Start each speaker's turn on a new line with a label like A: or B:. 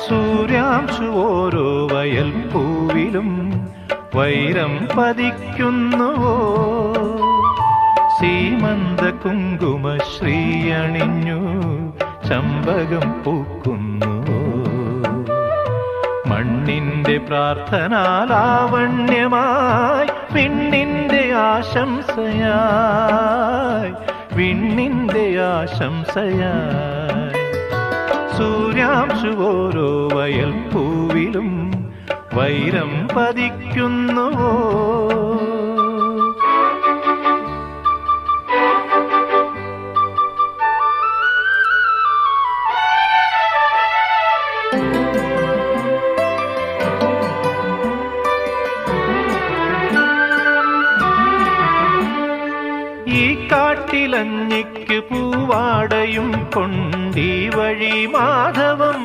A: സൂര്യാംശു ഓരോ വയൽ പൂവിലും വൈരം പതിക്കുന്നുവോ? സീമന്ത കുങ്കുമ ശ്രീയണിഞ്ഞു ചമ്പകം പൂക്കുന്നുവോ? മണ്ണിന്റെ പ്രാർത്ഥനാലാവണ്യമായി വിണ്ണിന്റെ ആശംസയായി, വിണ്ണിന്റെ ആശംസയായി. സൂര്യാംശു ഓരോ വയൽ പൂവിലും വൈരം പതിക്കുന്നുവോ? ഈ കാട്ടിലഞ്ഞിക്ക് പൂവാടയും കൊണ്ടീ വഴി മാധവം